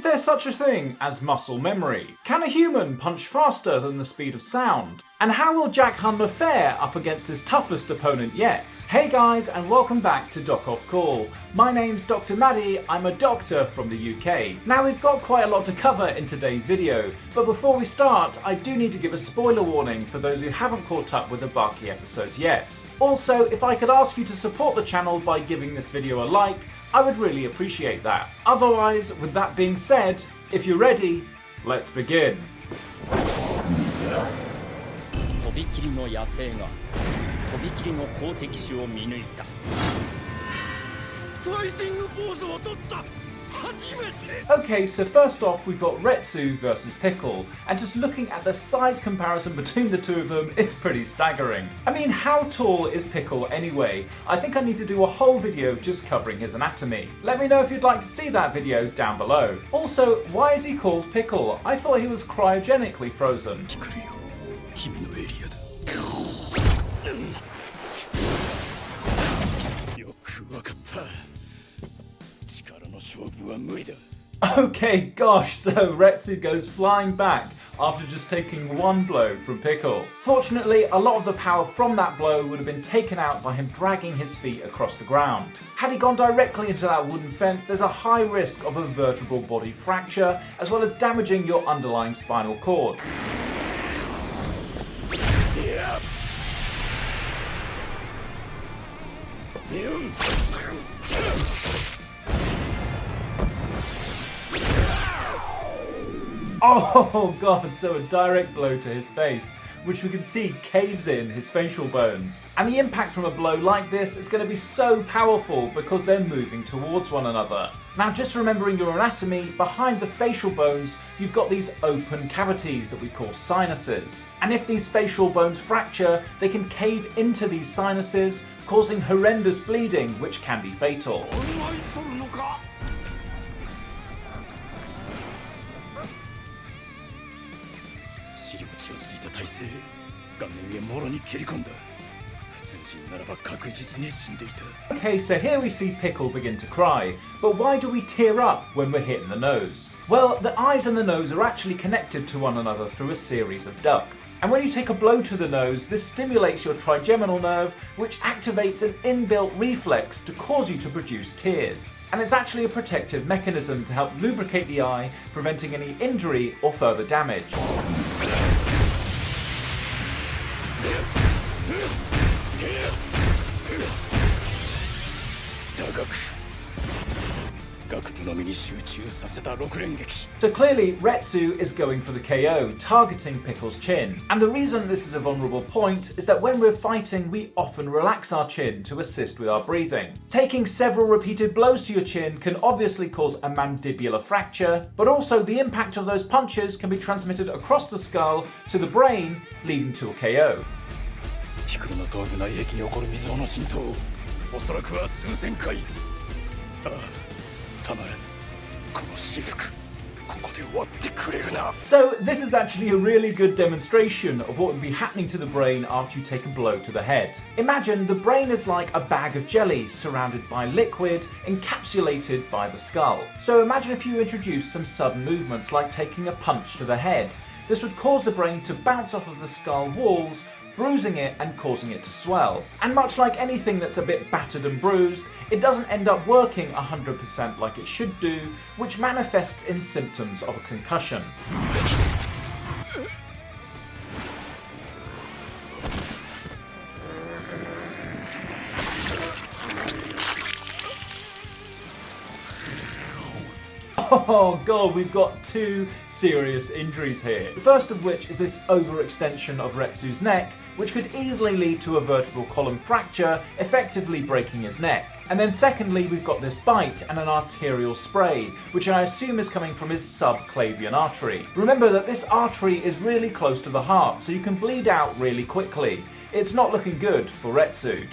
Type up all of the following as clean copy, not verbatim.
there such a thing as muscle memory? Can a human punch faster than the speed of sound? And how will Jack Hanma fare up against his toughest opponent yet? Hey guys, and welcome back to doc.offcall. My name's Dr. Maddie, I'm a doctor from the UK. Now we've got quite a lot to cover in today's video, but before we start, I do need to give a spoiler warning for those who haven't caught up with the BAKI episodes yet. Also, if I could ask you to support the channel by giving this video a like, I would really appreciate that. Otherwise, with that being said, if you're ready, let's begin. とびきりの野生がとびきりの好敵手を見抜いた。ファイティングポーズを取った。 Okay, so first off we've got Retsu versus Pickle, and just looking at the size comparison between the two of them, it's pretty staggering. I mean, how tall is Pickle anyway? I think I need to do a whole video just covering his anatomy. Let me know if you'd like to see that video down below. Also, why is he called Pickle? I thought he was cryogenically frozen. Okay, gosh, so Retsu goes flying back after just taking one blow from Pickle. Fortunately, a lot of the power from that blow would have been taken out by him dragging his feet across the ground. Had he gone directly into that wooden fence, there's a high risk of a vertebral body fracture, as well as damaging your underlying spinal cord. Oh god, so a direct blow to his face, which we can see caves in his facial bones. And the impact from a blow like this is going to be so powerful because they're moving towards one another. Now, just remembering your anatomy, behind the facial bones you've got these open cavities that we call sinuses. And if these facial bones fracture, they can cave into these sinuses, causing horrendous bleeding, which can be fatal. Okay, so here we see Pickle begin to cry, but why do we tear up when we're hit in the nose? Well, the eyes and the nose are actually connected to one another through a series of ducts. And when you take a blow to the nose, this stimulates your trigeminal nerve, which activates an inbuilt reflex to cause you to produce tears. And it's actually a protective mechanism to help lubricate the eye, preventing any injury or further damage. So clearly, Retsu is going for the KO, targeting Pickle's chin. And the reason this is a vulnerable point is that when we're fighting, we often relax our chin to assist with our breathing. Taking several repeated blows to your chin can obviously cause a mandibular fracture, but also the impact of those punches can be transmitted across the skull to the brain, leading to a KO. So this is actually a really good demonstration of what would be happening to the brain after you take a blow to the head. Imagine the brain is like a bag of jelly surrounded by liquid, encapsulated by the skull. So imagine if you introduce some sudden movements like taking a punch to the head. This would cause the brain to bounce off of the skull walls, bruising it and causing it to swell. And much like anything that's a bit battered and bruised, it doesn't end up working 100% like it should do, which manifests in symptoms of a concussion. Oh god, we've got two serious injuries here. The first of which is this overextension of Retsu's neck, which could easily lead to a vertebral column fracture, effectively breaking his neck. And then secondly, we've got this bite and an arterial spray, which I assume is coming from his subclavian artery. Remember that this artery is really close to the heart, so you can bleed out really quickly. It's not looking good for Retsu.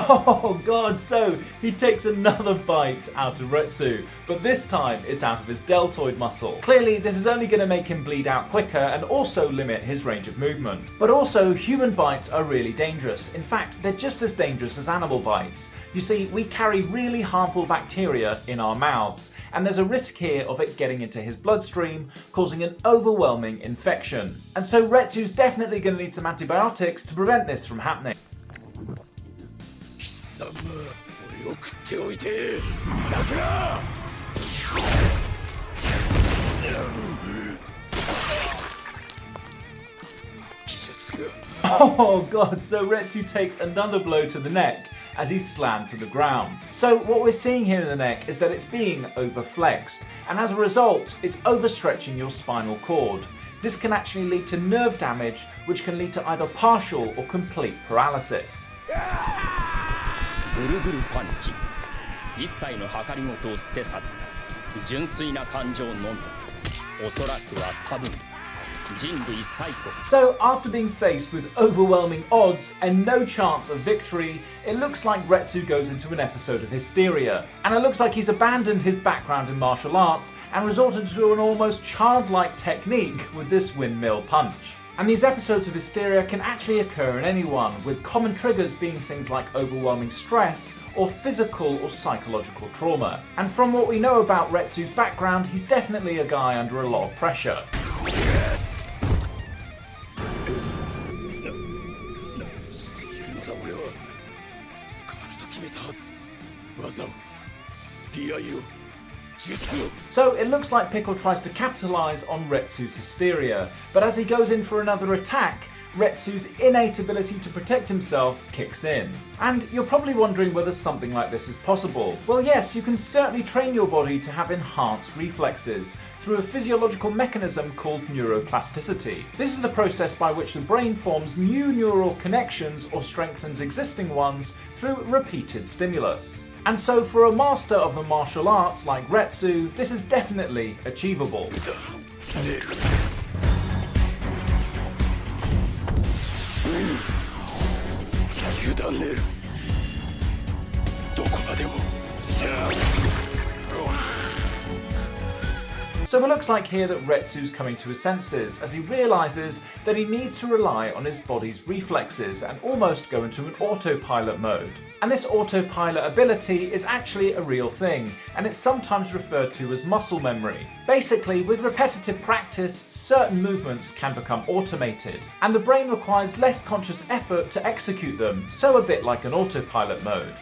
Oh god, so he takes another bite out of Retsu, but this time it's out of his deltoid muscle. Clearly this is only going to make him bleed out quicker and also limit his range of movement. But also, human bites are really dangerous. In fact, they're just as dangerous as animal bites. You see, we carry really harmful bacteria in our mouths, and there's a risk here of it getting into his bloodstream, causing an overwhelming infection. And so Retsu's definitely going to need some antibiotics to prevent this from happening. Oh god, so Retsu takes another blow to the neck as he's slammed to the ground. So what we're seeing here in the neck is that it's being overflexed, and as a result, it's overstretching your spinal cord. This can actually lead to nerve damage, which can lead to either partial or complete paralysis. ぐるぐるパンチ一切の計りごとを捨て去る純粋な感情のみおそらくは多分人類最古 So after being faced with overwhelming odds and no chance of victory, it looks like Retsu goes into an episode of hysteria, and it looks like he's abandoned his background in martial arts and resorted to an almost childlike technique with this windmill punch. And these episodes of hysteria can actually occur in anyone, with common triggers being things like overwhelming stress or physical or psychological trauma. And from what we know about Retsu's background, he's definitely a guy under a lot of pressure. So it looks like Pickle tries to capitalise on Retsu's hysteria, but as he goes in for another attack, Retsu's innate ability to protect himself kicks in. And you're probably wondering whether something like this is possible. Well yes, you can certainly train your body to have enhanced reflexes through a physiological mechanism called neuroplasticity. This is the process by which the brain forms new neural connections or strengthens existing ones through repeated stimulus. And so for a master of the martial arts like Retsu, this is definitely achievable. So it looks like here that Retsu's coming to his senses as he realises that he needs to rely on his body's reflexes and almost go into an autopilot mode. And this autopilot ability is actually a real thing, and it's sometimes referred to as muscle memory. Basically, with repetitive practice, certain movements can become automated, and the brain requires less conscious effort to execute them, so a bit like an autopilot mode.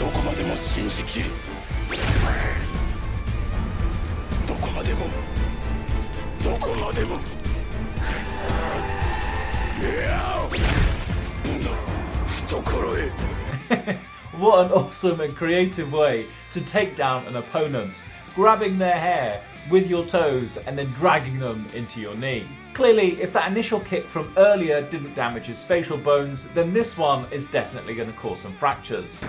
What an awesome and creative way to take down an opponent, grabbing their hair with your toes and then dragging them into your knee. Clearly, if that initial kick from earlier didn't damage his facial bones, then this one is definitely going to cause some fractures.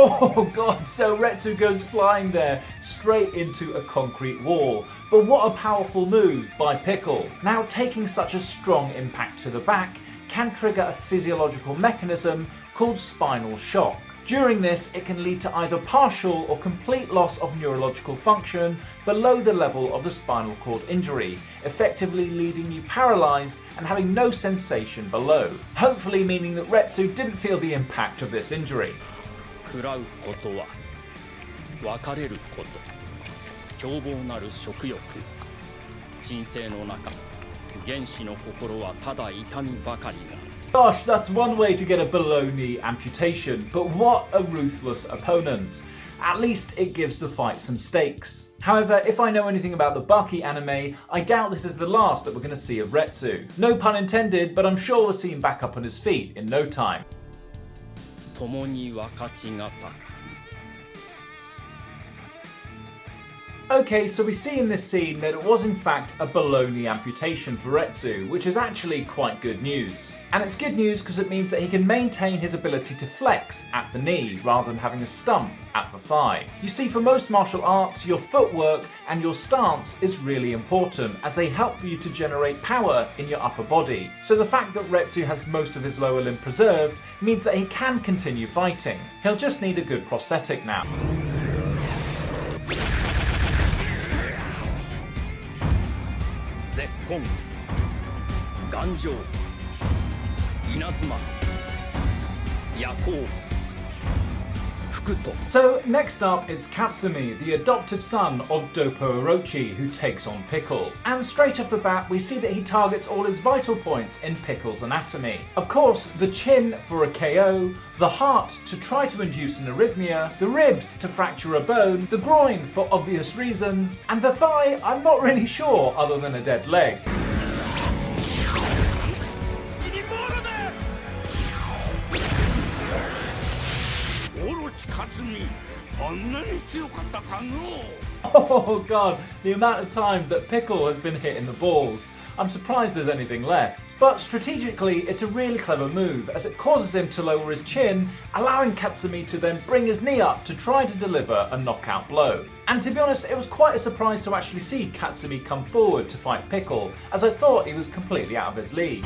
Oh god, so Retsu goes flying there, straight into a concrete wall. But what a powerful move by Pickle. Now, taking such a strong impact to the back can trigger a physiological mechanism called spinal shock. During this, it can lead to either partial or complete loss of neurological function below the level of the spinal cord injury, effectively leaving you paralysed and having no sensation below. Hopefully meaning that Retsu didn't feel the impact of this injury. 食らうことは別れること凶暴なる食欲人生の中原始の心はただ痛みばかりだ Gosh, that's one way to get a below-knee amputation, but what a ruthless opponent. At least it gives the fight some stakes. However, if I know anything about the BAKI anime, I doubt this is the last that we're going to see of Retsu. No pun intended, but I'm sure we'll see him back up on his feet in no time. 共に分かちがたく Okay, so we see in this scene that it was in fact a below-knee amputation for Retsu, which is actually quite good news. And it's good news because it means that he can maintain his ability to flex at the knee rather than having a stump at the thigh. You see, for most martial arts, your footwork and your stance is really important as they help you to generate power in your upper body. So the fact that Retsu has most of his lower limb preserved means that he can continue fighting. He'll just need a good prosthetic now. So next up it's Katsumi, the adoptive son of Doppo Orochi, who takes on Pickle. And straight off the bat we see that he targets all his vital points in Pickle's anatomy. Of course, the chin for a KO, the heart to try to induce an arrhythmia, the ribs to fracture a bone, the groin for obvious reasons, and the thigh I'm not really sure other than a dead leg. Oh god, the amount of times that Pickle has been hit in the balls. I'm surprised there's anything left. But strategically, it's a really clever move as it causes him to lower his chin, allowing Katsumi to then bring his knee up to try to deliver a knockout blow. And to be honest, it was quite a surprise to actually see Katsumi come forward to fight Pickle, as I thought he was completely out of his league.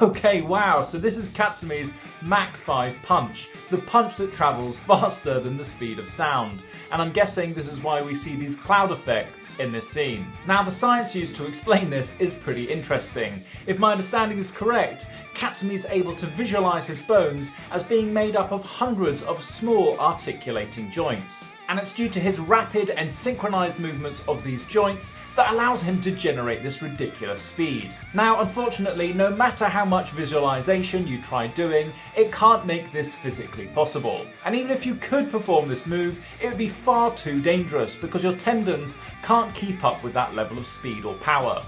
Okay, wow, so this is Katsumi's Mach 5 punch, the punch that travels faster than the speed of sound. And I'm guessing this is why we see these cloud effects in this scene. Now, the science used to explain this is pretty interesting. If my understanding is correct, Katsumi is able to visualize his bones as being made up of hundreds of small articulating joints. And it's due to his rapid and synchronized movements of these joints that allows him to generate this ridiculous speed. Now, unfortunately, no matter how much visualization you try doing, it can't make this physically possible. And even if you could perform this move, it would be far too dangerous because your tendons can't keep up with that level of speed or power.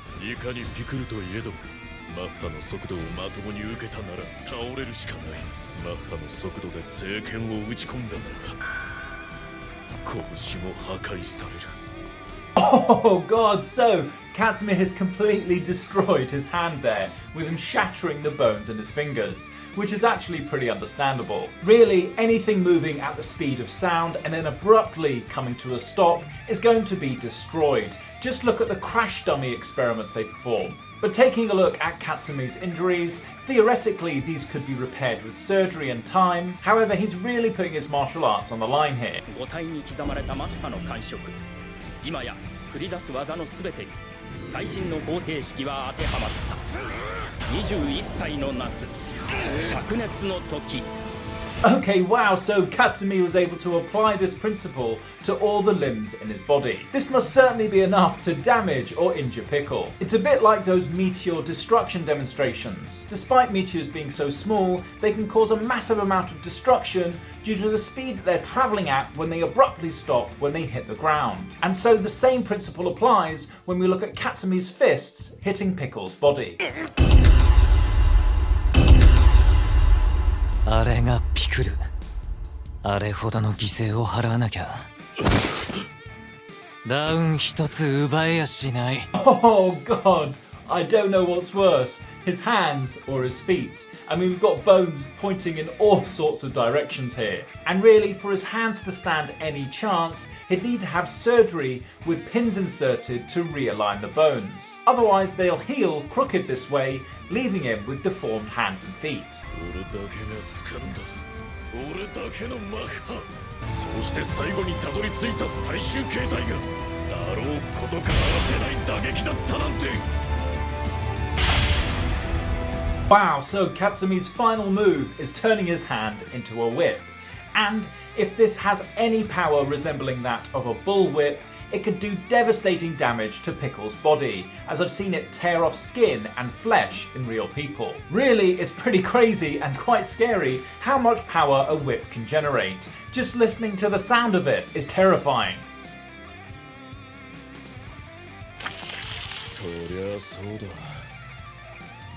Oh god, so Katsumi has completely destroyed his hand there, with him shattering the bones in his fingers, which is actually pretty understandable. Really, anything moving at the speed of sound and then abruptly coming to a stop is going to be destroyed. Just look at the crash dummy experiments they perform. But taking a look at Katsumi's injuries, theoretically these could be repaired with surgery and time. However, he's really putting his martial arts on the line here. Okay, wow, so Katsumi was able to apply this principle to all the limbs in his body. This must certainly be enough to damage or injure Pickle. It's a bit like those meteor destruction demonstrations. Despite meteors being so small, they can cause a massive amount of destruction due to the speed that they're travelling at when they abruptly stop when they hit the ground. And so the same principle applies when we look at Katsumi's fists hitting Pickle's body. あれがピクル。あれほどの犠牲を払わなきゃ。ダウン一つ奪えやしない。Oh god, I don't know what's worse, his hands or his feet. I mean, we've got bones pointing in all sorts of directions here. And really, for his hands to stand any chance, he'd need to have surgery with pins inserted to realign the bones. Otherwise, they'll heal crooked this way, leaving him with deformed hands and feet. Wow, so Katsumi's final move is turning his hand into a whip. And if this has any power resembling that of a bullwhip, it could do devastating damage to Pickle's body, as I've seen it tear off skin and flesh in real people. Really, it's pretty crazy and quite scary how much power a whip can generate. Just listening to the sound of it is terrifying. そりゃそうだ。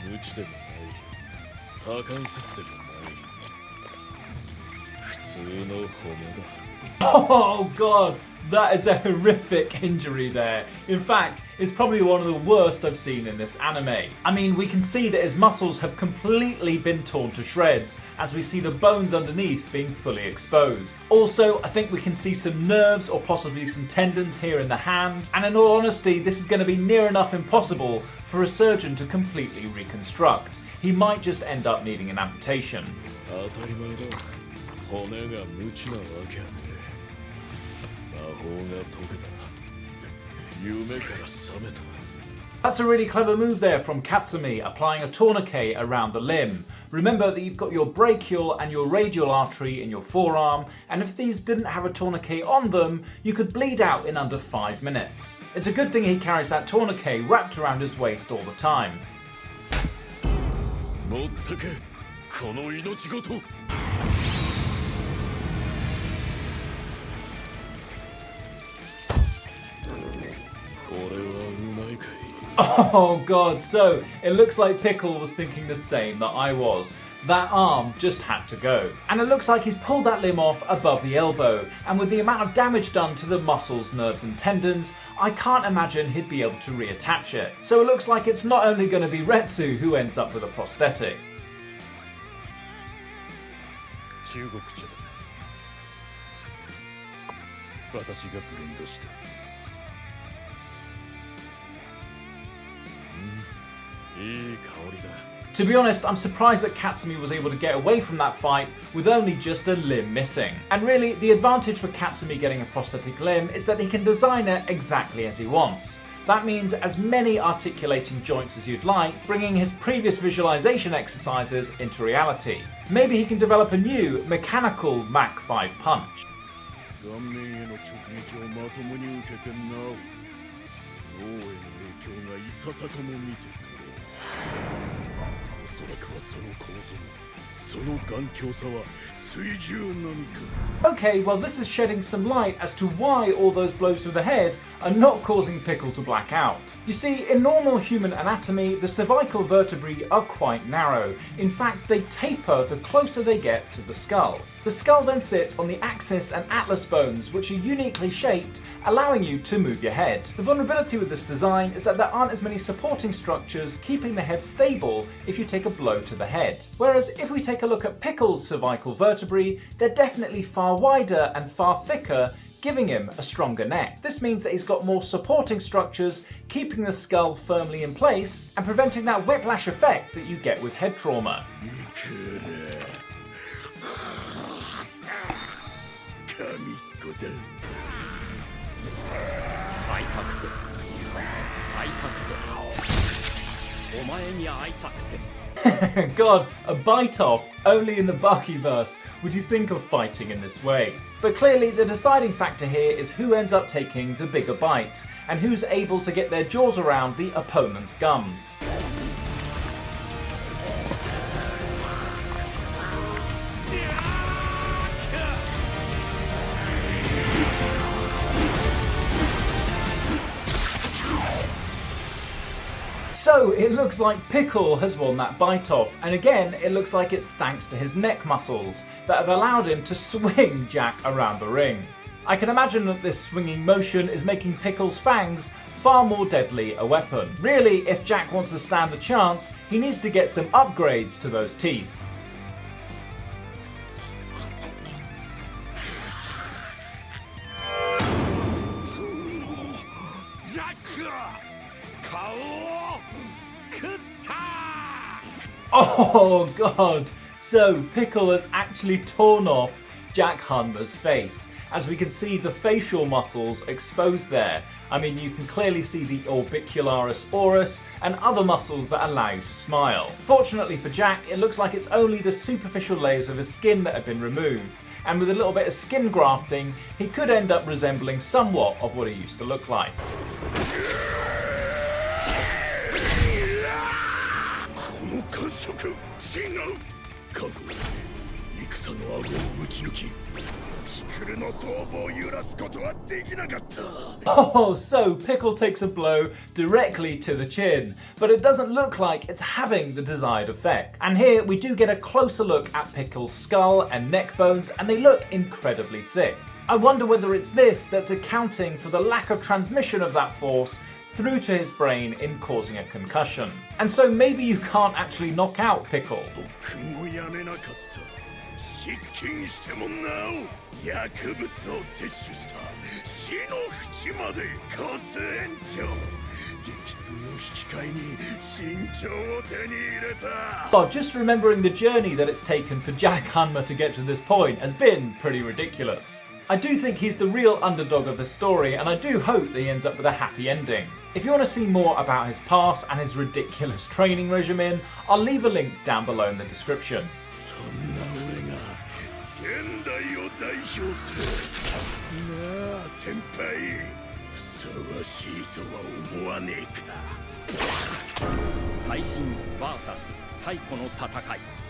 無知でもない多関節でもない普通の骨だ。 Oh god, that is a horrific injury there. In fact, it's probably one of the worst I've seen in this anime. I mean, we can see that his muscles have completely been torn to shreds, as we see the bones underneath being fully exposed. Also, I think we can see some nerves or possibly some tendons here in the hand, and in all honesty, this is going to be near enough impossible for a surgeon to completely reconstruct. He might just end up needing an amputation. 当たり前だ。骨が無知なわけはねえ。魔法が解けた。夢から覚めた。 That's a really clever move there from Katsumi, applying a tourniquet around the limb. Remember that you've got your brachial and your radial artery in your forearm, and if these didn't have a tourniquet on them, you could bleed out in under 5 minutes. It's a good thing he carries that tourniquet wrapped around his waist all the time. 持ってけ、この命ごと。 Oh god, so it looks like Pickle was thinking the same that I was. That arm just had to go. And it looks like he's pulled that limb off above the elbow, and with the amount of damage done to the muscles, nerves and tendons, I can't imagine he'd be able to reattach it. So it looks like it's not only going to be Retsu who ends up with a prosthetic. 中国茶だ。私がブレンドした。 To be honest, I'm surprised that Katsumi was able to get away from that fight with only just a limb missing. And really, the advantage for Katsumi getting a prosthetic limb is that he can design it exactly as he wants. That means as many articulating joints as you'd like, bringing his previous visualization exercises into reality. Maybe he can develop a new, mechanical Mach 5 punch. 顔面への直撃をまともに受けてなお脳への影響がいささかも見て取れる。おそらくはその構造、その頑強さは水牛並みか。 Okay, well this is shedding some light as to why all those blows to the head are not causing Pickle to black out. You see, in normal human anatomy, the cervical vertebrae are quite narrow. In fact, they taper the closer they get to the skull. The skull then sits on the axis and atlas bones, which are uniquely shaped, allowing you to move your head. The vulnerability with this design is that there aren't as many supporting structures keeping the head stable if you take a blow to the head. Whereas if we take a look at Pickle's cervical vertebrae, they're definitely far wider and far thicker, giving him a stronger neck. This means that he's got more supporting structures, keeping the skull firmly in place and preventing that whiplash effect that you get with head trauma. God, a bite off, only in the BAKI-verse would you think of fighting in this way. But clearly the deciding factor here is who ends up taking the bigger bite, and who's able to get their jaws around the opponent's gums. So it looks like Pickle has won that bite off, and again it looks like it's thanks to his neck muscles that have allowed him to swing Jack around the ring. I can imagine that this swinging motion is making Pickle's fangs far more deadly a weapon. Really, if Jack wants to stand the chance, he needs to get some upgrades to those teeth. Oh god! So Pickle has actually torn off Jack Hanma's face. As we can see, the facial muscles exposed there. I mean, you can clearly see the orbicularis oris and other muscles that allow you to smile. Fortunately for Jack, it looks like it's only the superficial layers of his skin that have been removed. And with a little bit of skin grafting, he could end up resembling somewhat of what he used to look like. Oh, so Pickle takes a blow directly to the chin, but it doesn't look like it's having the desired effect. And here we do get a closer look at Pickle's skull and neck bones, and they look incredibly thick. I wonder whether it's this that's accounting for the lack of transmission of that force through to his brain in causing a concussion. And so maybe you can't actually knock out Pickle. Oh, just remembering the journey that it's taken for Jack Hanma to get to this point has been pretty ridiculous. I do think he's the real underdog of the story, and I do hope that he ends up with a happy ending. If you want to see more about his past and his ridiculous training regimen, I'll leave a link down below in the description.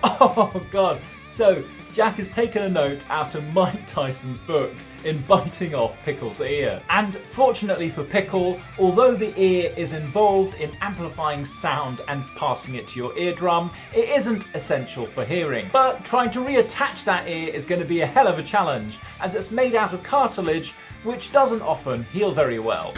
Oh god, so Jack has taken a note out of Mike Tyson's book in biting off Pickle's ear. And fortunately for Pickle, although the ear is involved in amplifying sound and passing it to your eardrum, it isn't essential for hearing. But trying to reattach that ear is going to be a hell of a challenge, as it's made out of cartilage, which doesn't often heal very well.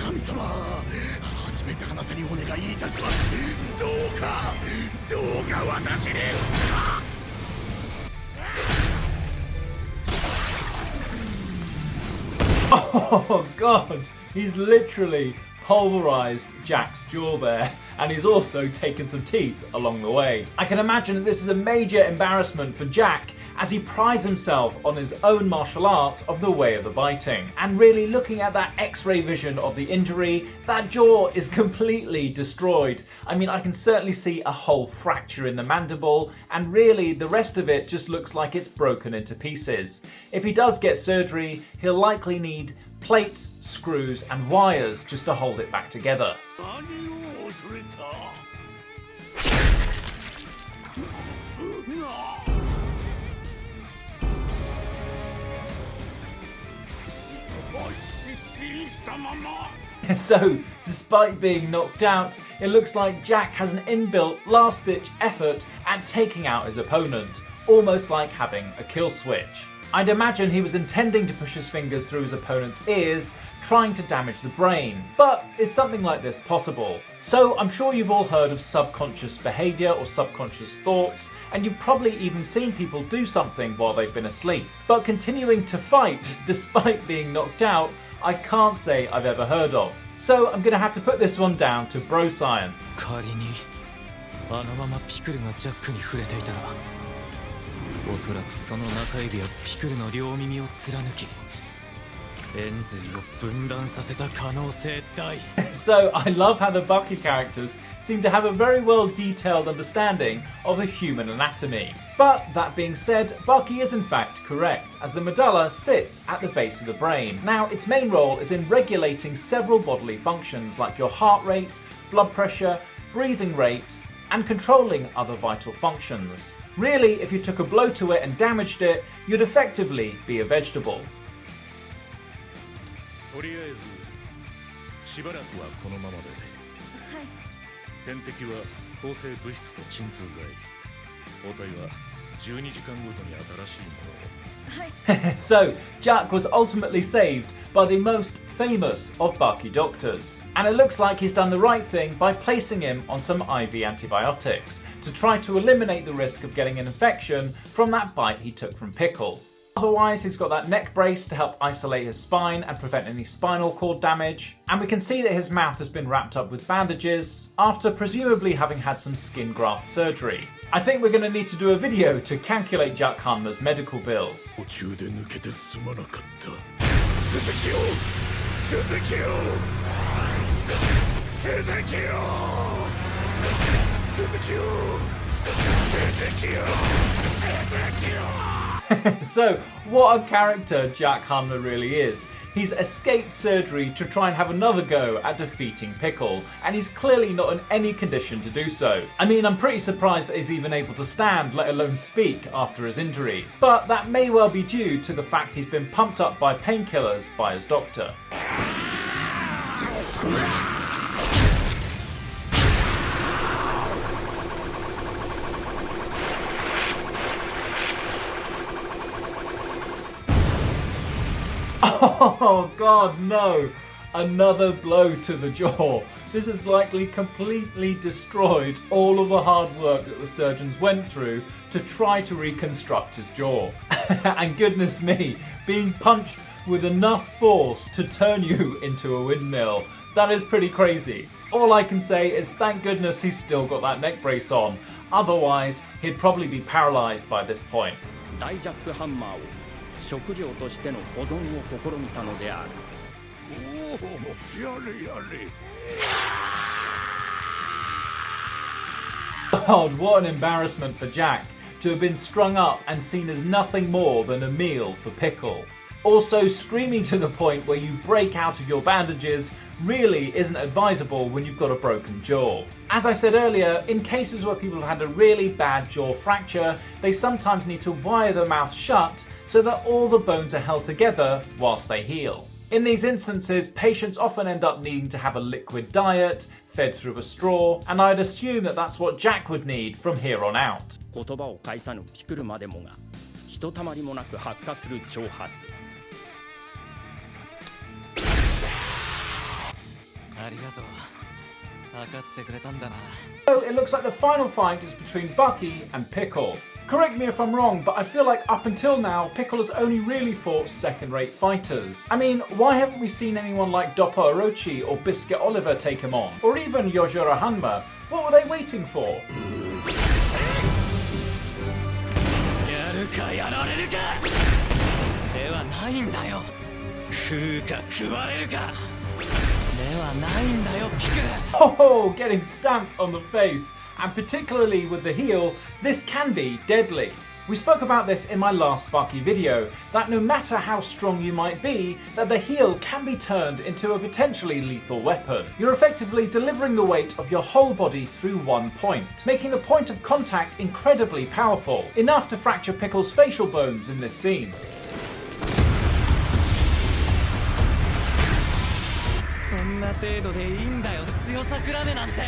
Oh god, he's literally pulverized Jack's jaw there, and he's also taken some teeth along the way. I can imagine that this is a major embarrassment for Jack, as he prides himself on his own martial art of the way of the biting. And really looking at that x-ray vision of the injury, that jaw is completely destroyed. I mean, I can certainly see a whole fracture in the mandible, and really the rest of it just looks like it's broken into pieces. If he does get surgery, he'll likely need plates, screws and wires just to hold it back together. So, despite being knocked out, it looks like Jack has an inbuilt last-ditch effort at taking out his opponent, almost like having a kill switch. I'd imagine he was intending to push his fingers through his opponent's ears, trying to damage the brain. But is something like this possible? So I'm sure you've all heard of subconscious behaviour or subconscious thoughts, and you've probably even seen people do something while they've been asleep. But continuing to fight despite being knocked out, I can't say I've ever heard of. So I'm going to have to put this one down to bro science. 仮にあのままピクルがジャックに触れていたら、おそらくその中指はピクルの両耳を貫き、円髄を分断させた可能性大。 So I love how the BAKI characters seem to have a very well detailed understanding of the human anatomy. But that being said, BAKI is in fact correct, as the medulla sits at the base of the brain. Now, its main role is in regulating several bodily functions like your heart rate, blood pressure, breathing rate, and controlling other vital functions. Really, if you took a blow to it and damaged it, you'd effectively be a vegetable. とりあえずしばらくはこのままで。はい。点滴は抗生物質と鎮痛剤。応対は12時間ごとに新しいものを。So, Jack was ultimately saved by the most famous of BAKI doctors. And it looks like he's done the right thing by placing him on some IV antibiotics to try to eliminate the risk of getting an infection from that bite he took from Pickle. Otherwise, he's got that neck brace to help isolate his spine and prevent any spinal cord damage. And we can see that his mouth has been wrapped up with bandages after presumably having had some skin graft surgery. I think we're going to need to do a video to calculate Jack Hanma's medical bills. So, what a character Jack Hanma really is. He's escaped surgery to try and have another go at defeating Pickle, and he's clearly not in any condition to do so. I mean, I'm pretty surprised that he's even able to stand, let alone speak, after his injuries. But that may well be due to the fact he's been pumped up by painkillers by his doctor. Oh god, no! Another blow to the jaw. This has likely completely destroyed all of the hard work that the surgeons went through to try to reconstruct his jaw. And goodness me, being punched with enough force to turn you into a windmill, that is pretty crazy. All I can say is thank goodness he's still got that neck brace on. Otherwise, he'd probably be paralyzed by this point. 大ジャックハンマーを食料としての保存を試みたのである。おお、やれやれ。God, what an embarrassment for Jack to have been strung up and seen as nothing more than a meal for Pickle. Also, screaming to the point where you break out of your bandages really isn't advisable when you've got a broken jaw. As I said earlier, in cases where people have had a really bad jaw fracture, they sometimes need to wire the mouth shut so that all the bones are held together whilst they heal. In these instances, patients often end up needing to have a liquid diet, fed through a straw, and I'd assume that that's what Jack would need from here on out. 言葉を介さぬピクルまでもがひとたまりもなく発火する挑発。ありがとう。分かってくれたんだな。 So it looks like the final fight is between BAKI and PICKLE. Correct me if I'm wrong, but I feel like up until now, PICKLE has only really fought second-rate fighters. I mean, why haven't we seen anyone like Doppo Orochi or Biscuit Oliver take him on? Or even Yojiro Hanma? What were they waiting for? やるかやられるかではないんだよ。食うか食われるかではないんだよ、ピクル。 Oh, getting stamped on the face, and particularly with the heel, this can be deadly. We spoke about this in my last BAKI video, that no matter how strong you might be, that the heel can be turned into a potentially lethal weapon. You're effectively delivering the weight of your whole body through one point, making the point of contact incredibly powerful, enough to fracture Pickle's facial bones in this scene. そんな程度でいいんだよ、強さ比べなんて。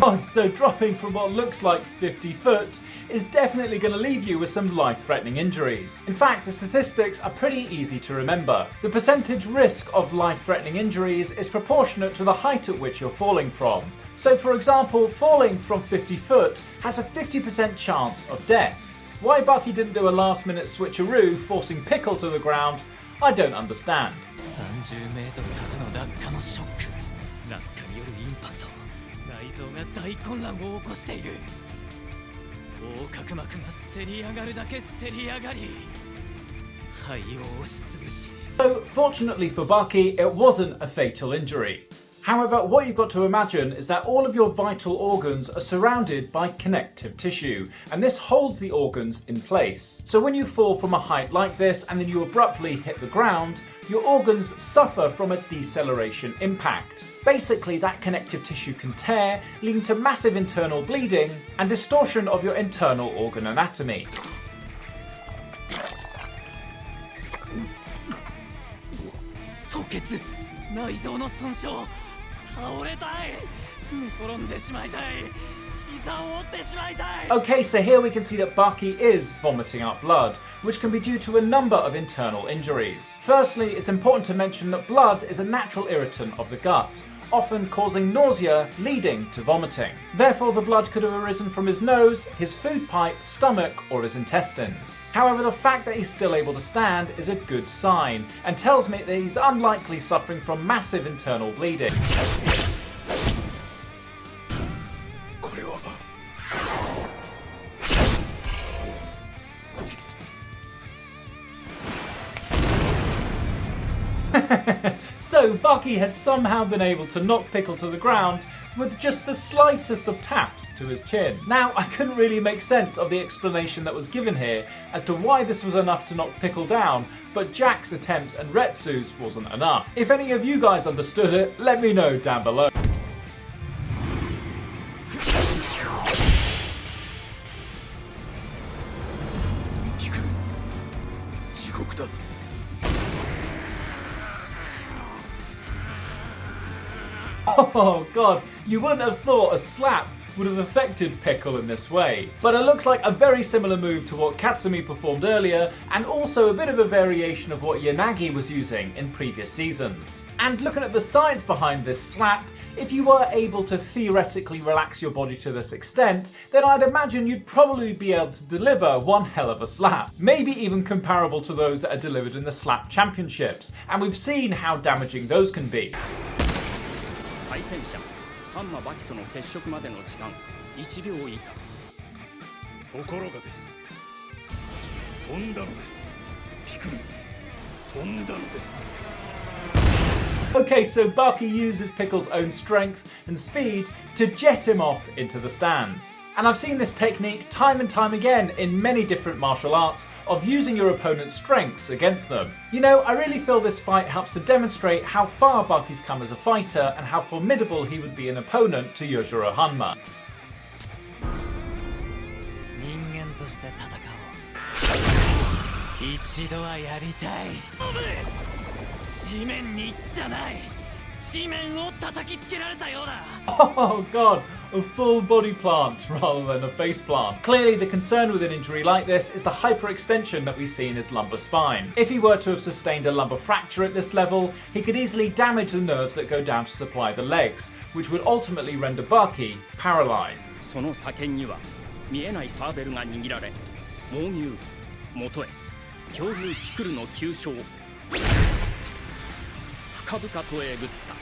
God, so dropping from what looks like 50 foot is definitely going to leave you with some life-threatening injuries. In fact, the statistics are pretty easy to remember. The percentage risk of life-threatening injuries is proportionate to the height at which you're falling from. So for example, falling from 50 foot has a 50% chance of death. Why BAKI didn't do a last-minute switcheroo forcing Pickle to the ground, I don't understand. 30メートルからの落下のショック。落下によるインパクト。内臓が大混乱を起こしている。横隔膜がせり上がるだけせり上がり、肺を押しつぶし。 So fortunately for BAKI, it wasn't a fatal injury. However, what you've got to imagine is that all of your vital organs are surrounded by connective tissue, and this holds the organs in place. So when you fall from a height like this and then you abruptly hit the ground, your organs suffer from a deceleration impact. Basically, that connective tissue can tear, leading to massive internal bleeding and distortion of your internal organ anatomy. 吐血、内臓の損傷、倒れたい、寝転んでしまいたい、膝を折ってしまいたい。 Okay, so here we can see that BAKI is vomiting up blood, which can be due to a number of internal injuries. Firstly, it's important to mention that blood is a natural irritant of the gut, often causing nausea leading to vomiting. Therefore, the blood could have arisen from his nose, his food pipe, stomach, or his intestines. However, the fact that he's still able to stand is a good sign and tells me that he's unlikely suffering from massive internal bleeding. これは So BAKI has somehow been able to knock Pickle to the ground with just the slightest of taps to his chin. Now, I couldn't really make sense of the explanation that was given here as to why this was enough to knock Pickle down, but Jack's attempts and Retsu's wasn't enough. If any of you guys understood it, let me know down below. Oh god, you wouldn't have thought a slap would have affected Pickle in this way. But it looks like a very similar move to what Katsumi performed earlier, and also a bit of a variation of what Yanagi was using in previous seasons. And looking at the science behind this slap, if you were able to theoretically relax your body to this extent, then I'd imagine you'd probably be able to deliver one hell of a slap. Maybe even comparable to those that are delivered in the slap championships, and we've seen how damaging those can be. 対戦者ハンマバキとの接触までの時間1秒以下。ところがです。飛んだのです。ピクル、飛んだのです。 Okay, so BAKI uses Pickle's own strength and speed to jet him off into the stands. And I've seen this technique time and time again in many different martial arts of using your opponent's strengths against them. You know, I really feel this fight helps to demonstrate how far BAKI's come as a fighter and how formidable he would be an opponent to Yojiro Hanma. 一度はやりたい。地面にじゃない。地面を叩きつけられたようだ。Oh god, a full body plant rather than a face plant. Clearly the concern with an injury like this is the hyperextension that we see in his lumbar spine. If he were to have sustained a lumbar fracture at this level, he could easily damage the nerves that go down to supply the legs, which would ultimately render BAKI paralyzed. その左拳には見えないサーベルが握られ、猛牛元へ恐竜ピクルの急所を深々とえぐった。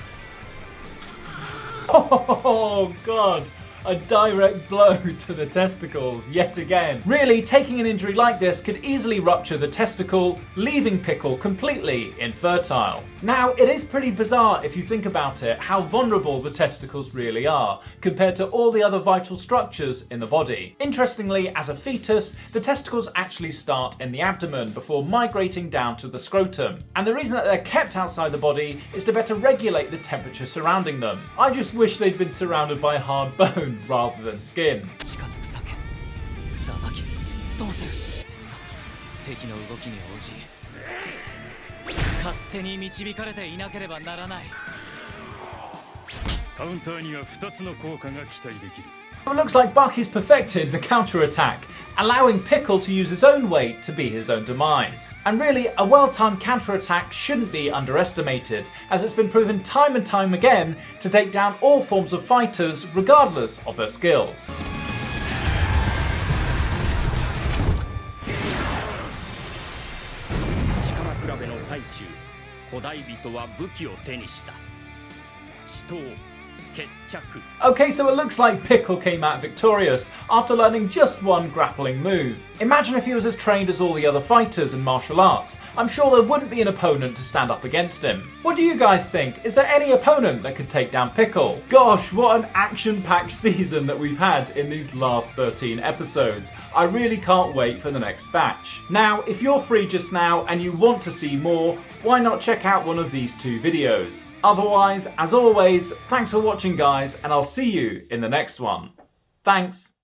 Oh god, a direct blow to the testicles yet again. Really, taking an injury like this could easily rupture the testicle, leaving Pickle completely infertile. Now, it is pretty bizarre if you think about it, how vulnerable the testicles really are, compared to all the other vital structures in the body. Interestingly, as a fetus, the testicles actually start in the abdomen before migrating down to the scrotum. And the reason that they're kept outside the body is to better regulate the temperature surrounding them. I just wish they'd been surrounded by hard bone rather than skin. 近づく酒。さあバキ、どうする？さあ、敵の動きに応じ、勝手に導かれていなければならない。カウンターには2つの効果が期待できる。 It looks like BAKI's perfected the counter-attack, allowing Pickle to use his own weight to be his own demise. And really, a well-timed counter-attack shouldn't be underestimated, as it's been proven time and time again to take down all forms of fighters regardless of their skills. 力比べの最中、古代人は武器を手にした。死闘 Okay, so it looks like Pickle came out victorious after learning just one grappling move. Imagine if he was as trained as all the other fighters in martial arts. I'm sure there wouldn't be an opponent to stand up against him. What do you guys think? Is there any opponent that could take down Pickle? Gosh, what an action-packed season that we've had in these last 13 episodes. I really can't wait for the next batch. Now, if you're free just now and you want to see more, why not check out one of these two videos? Otherwise, as always, thanks for watching guys, and I'll see you in the next one. Thanks.